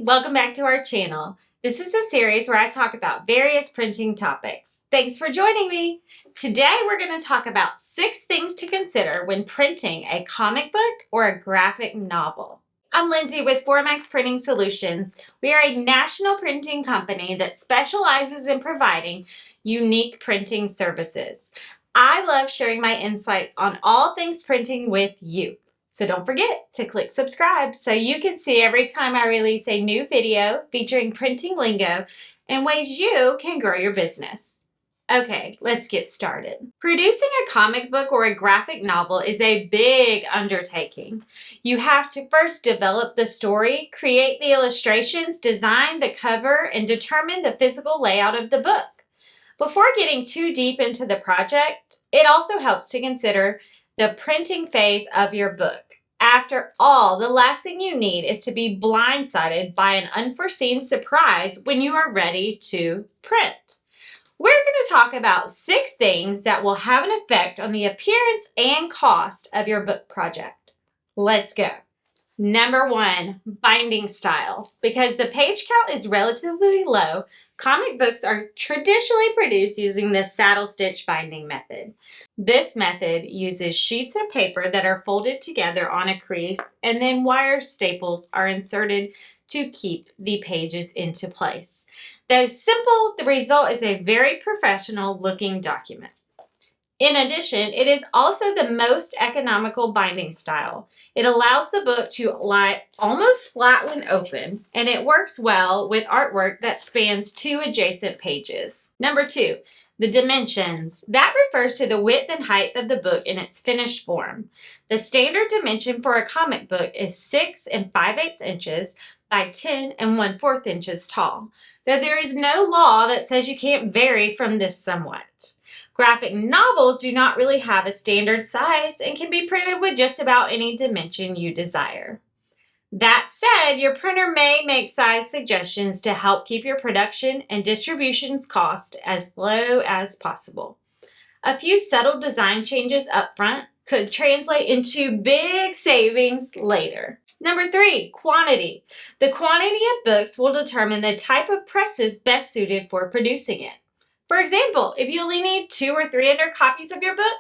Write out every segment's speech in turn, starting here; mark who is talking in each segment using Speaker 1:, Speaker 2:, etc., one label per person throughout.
Speaker 1: welcome back to our channel. This is a series where I talk about various printing topics. Thanks for joining me. Today we're going to talk about 6 things to consider when printing a comic book or a graphic novel. I'm Lindsay with Formax Printing Solutions. We are a national printing company that specializes in providing unique printing services. I love sharing my insights on all things printing with you. So don't forget to click subscribe so you can see every time I release a new video featuring printing lingo and ways you can grow your business. Okay, let's get started. Producing a comic book or a graphic novel is a big undertaking. You have to first develop the story, create the illustrations, design the cover, and determine the physical layout of the book. Before getting too deep into the project, it also helps to consider the printing phase of your book. After all, the last thing you need is to be blindsided by an unforeseen surprise when you are ready to print. We're going to talk about 6 things that will have an effect on the appearance and cost of your book project. Let's go. Number 1, binding style. Because the page count is relatively low, comic books are traditionally produced using the saddle stitch binding method. This method uses sheets of paper that are folded together on a crease, and then wire staples are inserted to keep the pages into place. Though simple, the result is a very professional looking document. In addition, it is also the most economical binding style. It allows the book to lie almost flat when open, and it works well with artwork that spans 2 adjacent pages. Number 2, the dimensions. That refers to the width and height of the book in its finished form. The standard dimension for a comic book is 6 5/8 inches by 10 1/4 inches tall, though there is no law that says you can't vary from this somewhat. Graphic novels do not really have a standard size and can be printed with just about any dimension you desire. That said, your printer may make size suggestions to help keep your production and distributions cost as low as possible. A few subtle design changes up front could translate into big savings later. Number 3, quantity. The quantity of books will determine the type of presses best suited for producing it. For example, if you only need 200 or 300 copies of your book,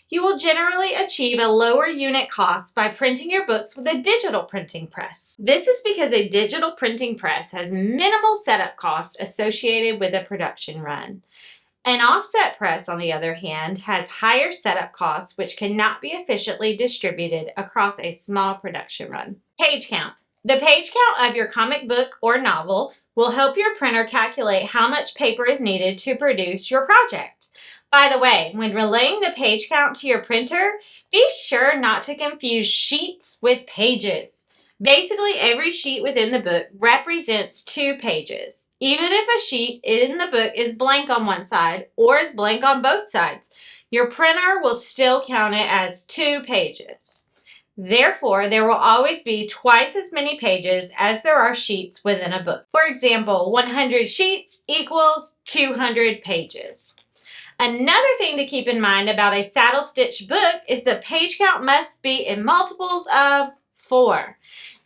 Speaker 1: you will generally achieve a lower unit cost by printing your books with a digital printing press. This is because a digital printing press has minimal setup costs associated with a production run. An offset press, on the other hand, has higher setup costs which cannot be efficiently distributed across a small production run. Page count. The page count of your comic book or novel will help your printer calculate how much paper is needed to produce your project. By the way, when relaying the page count to your printer, be sure not to confuse sheets with pages. Basically, every sheet within the book represents 2 pages. Even if a sheet in the book is blank on one side or is blank on both sides, your printer will still count it as 2 pages. Therefore, there will always be twice as many pages as there are sheets within a book. For example, 100 sheets equals 200 pages. Another thing to keep in mind about a saddle stitch book is the page count must be in multiples of 4.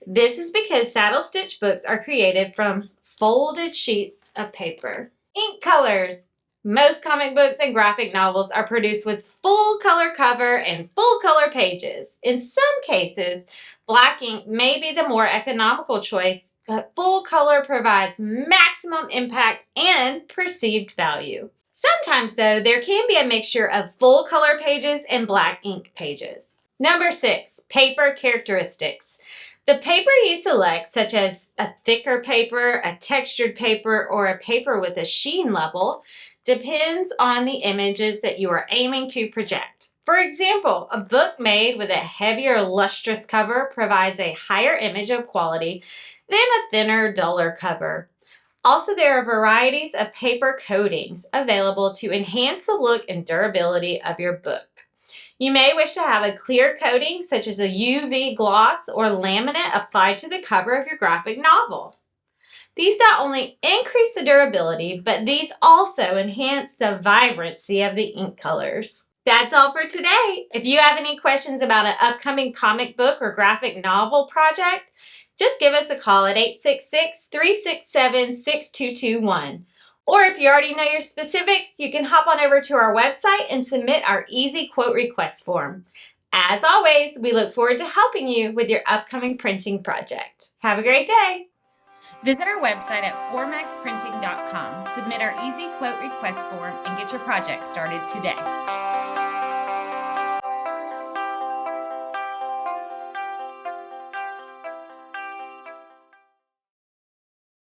Speaker 1: This is because saddle stitch books are created from folded sheets of paper. Ink colors. Most comic books and graphic novels are produced with full color cover and full color pages. In some cases, black ink may be the more economical choice, but full color provides maximum impact and perceived value. Sometimes, though, there can be a mixture of full color pages and black ink pages. Number 6, paper characteristics. The paper you select, such as a thicker paper, a textured paper, or a paper with a sheen level, depends on the images that you are aiming to project. For example, a book made with a heavier, lustrous cover provides a higher image of quality than a thinner, duller cover. Also, there are varieties of paper coatings available to enhance the look and durability of your book. You may wish to have a clear coating, such as a UV gloss or laminate applied to the cover of your graphic novel. These not only increase the durability, but these also enhance the vibrancy of the ink colors. That's all for today. If you have any questions about an upcoming comic book or graphic novel project, Just give us a call at 866-367-6221. Or if you already know your specifics, you can hop on over to our website and submit our easy quote request form. As always, we look forward to helping you with your upcoming printing project. Have a great day. Visit our website at formaxprinting.com, submit our easy quote request form, and get your project started today.